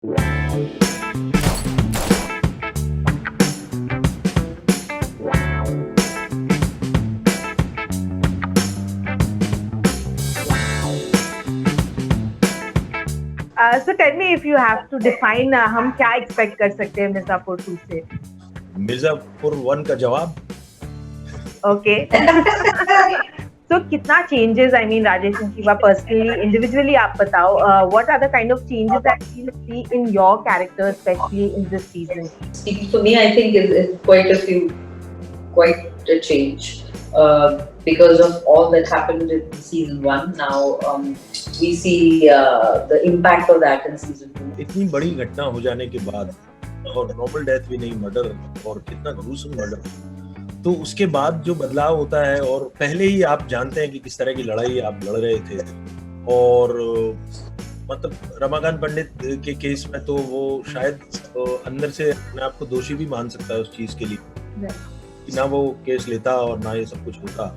So tell me if you have to define हम क्या expect कर सकते हैं मिर्जापुर 2 से? मिर्जापुर 1 का जवाब Okay. So कितना changes, I mean Rajesh and Shiva personally, individually आप बताओ, what are the kind of changes that you see in your character, especially in this season? Speaking for me, I think it's quite a change because of all that happened in season 1. Now we see the impact of that in season 2. इतनी बड़ी घटना हो जाने के बाद और normal death भी नहीं, मर्डर, और कितना gruesome मर्डर, तो उसके बाद जो बदलाव होता है, और पहले ही आप जानते हैं कि किस तरह की लड़ाई आप लड़ रहे थे, और मतलब रमाकांत पंडित के केस में तो वो शायद अंदर से अपने आप को दोषी भी मान सकता है उस चीज के लिए कि ना वो केस लेता और ना ये सब कुछ होता।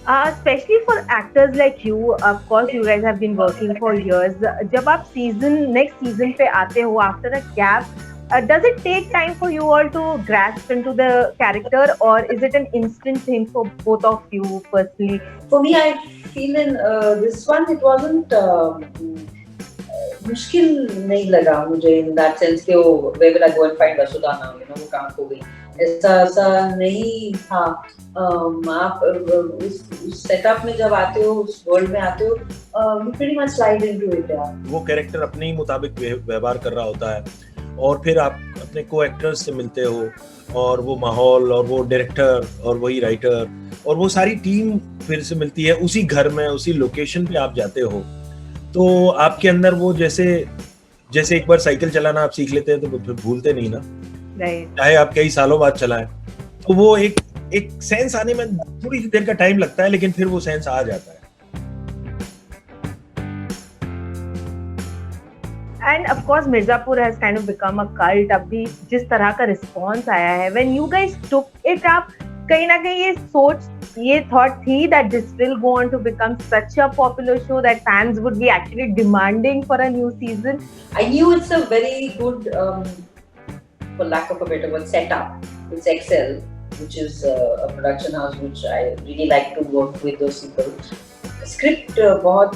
Especially for actors like you, of course you guys have been working for years. जब आप next season पे आते हो after a gap, does it take time for you all to grasp into the character, or is it an instant thing for both of you personally? For me, I feel in this one it wasn't मुश्किल नहीं लगा मुझे in that sense कि वो where will I go and find Vasudha now, वो कहाँ खो गई, ऐसा नहीं था। आप उस सेटअप में जब आते हो, उस वर्ल्ड में आते हो, you pretty much slide into it. वो कैरेक्टर अपने ही मुताबिक व्यवहार कर रहा होता है, और फिर आप अपने को एक्टर्स से मिलते हो, और वो माहौल और वो डायरेक्टर और वही राइटर और वो सारी टीम फिर से मिलती है उसी घर में, उसी लोकेशन पे आप जाते हो, तो आपके अंदर वो जैसे एक बार साइकिल चलाना आप सीख लेते हैं तो फिर भूलते नहीं ना, चाहे आप कई सालों बाद चलाएं, तो वो एक सेंस आने में थोड़ी देर का टाइम लगता है, लेकिन फिर वो सेंस आ जाता है। And of course Mirzapur has kind of become a cult. अभी जिस तरह का response आया है, when you guys took it up, कहीं ना कहीं ये thought थी that this will go on to become such a popular show that fans would be actually demanding for a new season? I knew it's a very good, for lack of a better word, setup. It's Excel, which is a production house which I really like to work with those people. Script बहुत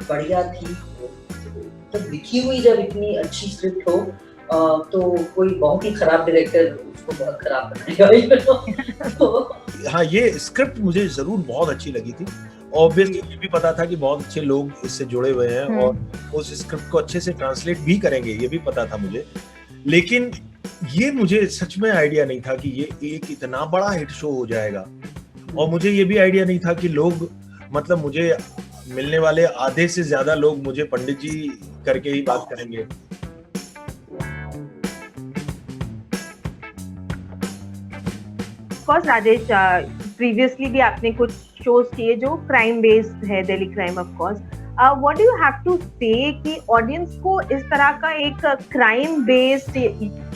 बढ़िया थी, जब लिखी हुई जब इतनी अच्छी script हो तो कोई बहुत ही खराब डायरेक्टर उसको बहुत खराब बनाएगा। हाँ, ये स्क्रिप्ट मुझे जरूर बहुत अच्छी लगी थी। ऑब्वियसली ये भी पता था कि बहुत अच्छे लोग इससे जुड़े हुए हैं और उस स्क्रिप्ट को अच्छे से ट्रांसलेट भी करेंगे, ये भी पता था मुझे, लेकिन ये मुझे सच में आइडिया नहीं था कि ये एक इतना बड़ा हिट शो हो जाएगा, और मुझे ये भी आइडिया नहीं था कि लोग, मतलब मुझे मिलने वाले आधे से ज्यादा लोग मुझे पंडित जी करके ही बात करेंगे। Of course, Rajesh, previously भी आपने कुछ shows किए जो crime based है, Delhi crime of course. What do you have to say कि audience को इस तरह का एक crime based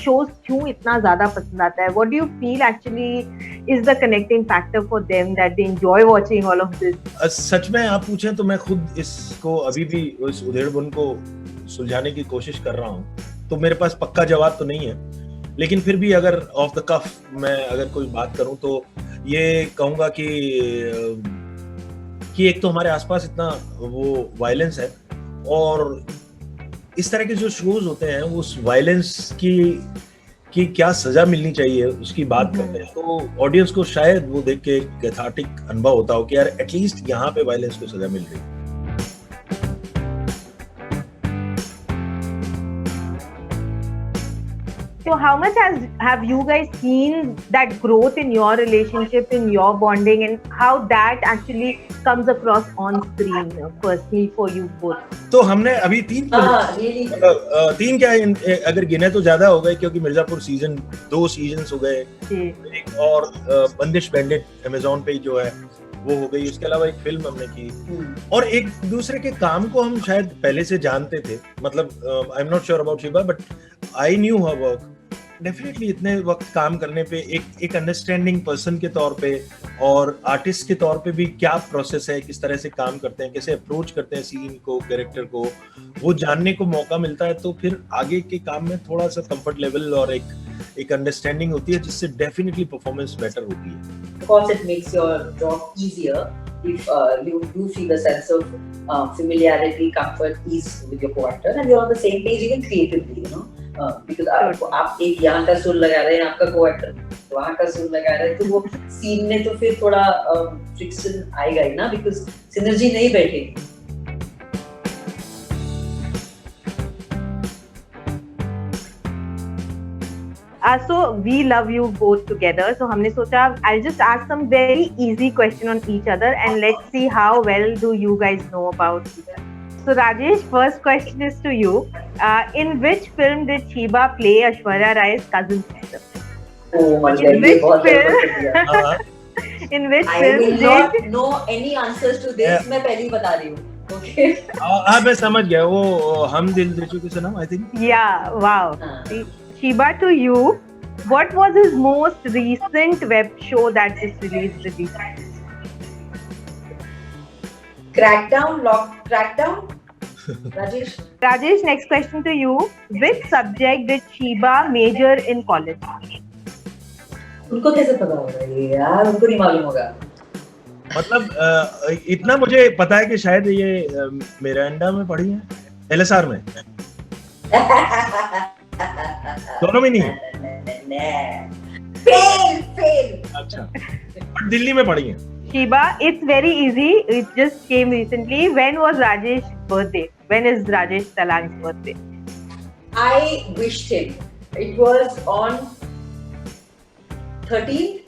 shows क्यों इतना ज़्यादा पसंद आता है? What do you feel actually is the connecting factor for them that they enjoy watching all of this? सच में आप पूछें तो मैं खुद इसको अभी भी इस उधेड़बुन को सुलझाने की कोशिश कर रहा हूँ, तो मेरे पास पक्का जवाब तो नहीं है, लेकिन फिर भी अगर ऑफ द कफ मैं अगर कोई बात करूं तो ये कहूंगा कि एक तो हमारे आसपास इतना वो वायलेंस है, और इस तरह के जो शोज होते हैं उस वायलेंस की क्या सजा मिलनी चाहिए उसकी बात करते हैं, तो ऑडियंस को शायद वो देख के कैथार्टिक अनुभव होता हो कि यार एटलीस्ट यहाँ पे वायलेंस को सजा मिल रही है। So how much have you guys seen that growth in your relationship, in your bonding, and how that actually comes across on screen personally for you both? तो हमने अभी तीन क्या अगर गिने तो ज्यादा हो गए, क्योंकि मिर्जापुर सीजन 2 सीजन्स हो गए, एक और बंदिश बैंडिट Amazon पे जो है वो हो गई, उसके अलावा एक फिल्म हमने की, और एक दूसरे के काम को हम शायद पहले से जानते थे, मतलब I am not sure about Shiva but I knew her work, definitely इतने वक्त काम करने पे एक अंडरस्टैंडिंग पर्सन के तौर पे और आर्टिस्ट के तौर पे भी क्या प्रोसेस है, किस तरह से काम करते हैं, कैसे अप्रोच करते हैं सीन को, कैरेक्टर को, वो जानने को मौका मिलता है, तो फिर आगे के काम में थोड़ा सा कंफर्ट लेवल और एक अंडरस्टैंडिंग होती है, जिससे डेफिनेटली परफॉर्मेंस बेटर होती है. Of course, it makes your job easier if you do feel a sense of familiarity, comfort, ease with your co-actor, and you're on the same page even creatively, you know. Because आप एक यहाँ का सुर लगा रहे हैं, आपका co-actor वहाँ का सुर लगा रहे हैं, तो वो सीन में तो फिर थोड़ा फ्रिक्शन आएगा ही ना, because synergy नहीं बैठेगी. So we love you both together. So हमने सोचा I'll just ask some very easy question on each other and let's see how well do you guys know about each other. So Rajesh, first question is to you. In which film did Shiba play Aishwarya Rai's cousin sister? Oh my God! In which I film will did? not know any answers to this. मैं पहले ही बता रही हूँ. Okay. हाँ मैं समझ गया, वो हम दिल दे चुके सनम, I think. Yeah, wow. Shiba, to you, what was his most recent web show that just released this week? Crackdown. Rajesh. Rajesh, next question to you. Which subject did Shiba major in college? उनको कैसे पता होगा ये यार, उनको नहीं मालूम होगा. मतलब इतना मुझे पता है कि शायद ये मिरांडा में पढ़ी है, LSR में, दोनों में नहीं. फेल. अच्छा, बट दिल्ली में पढ़ी है. Shiba, it's very easy. It just came recently. When was Rajesh's birthday? When is Rajesh Talang's birthday? I wished him. It was on 13th,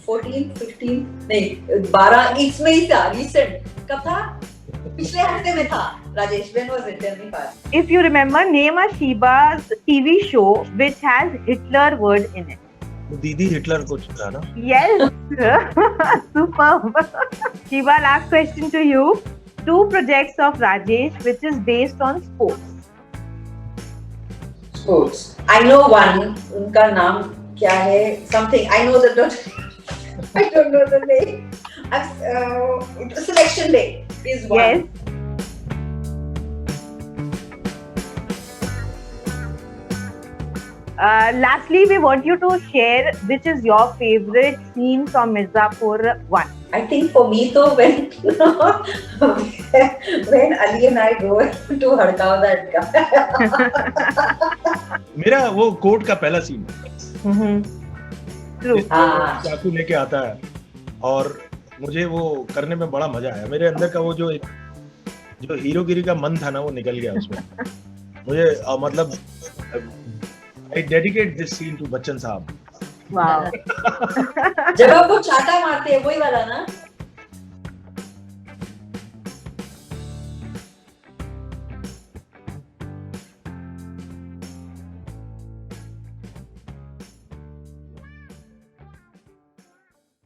14th, 15th, नहीं 12 इसमें ही था. Recent कब था? पिछले हफ्ते में था. Rajesh, when was it? Tell me fast. If you remember, name a Shiba's TV show which has Hitler word in it. दीदी हिटलर कुछ था ना. Yes, superb. Shiba, last question to you. 2 projects of Rajesh which is based on sports. Sports. I know one. उनका नाम क्या है? Something. I know the. I don't know the name. Selection Day is one. Yes. Lastly, we want you to share which is your favorite scene from Mirzapur 1. I think for me though, when Ali and I go to Hadkav that guy. मेरा वो court का पहला scene, True. चाकू लेके आता है और मुझे वो करने में बड़ा मजा आया. मेरे अंदर का वो जो हीरोगिरी का मन था ना, वो निकल गया उसमें. मुझे मतलब I dedicate this scene to Bachchan साहब. Wow. जब आप वो चाटा मारते हैं वही वाला ना.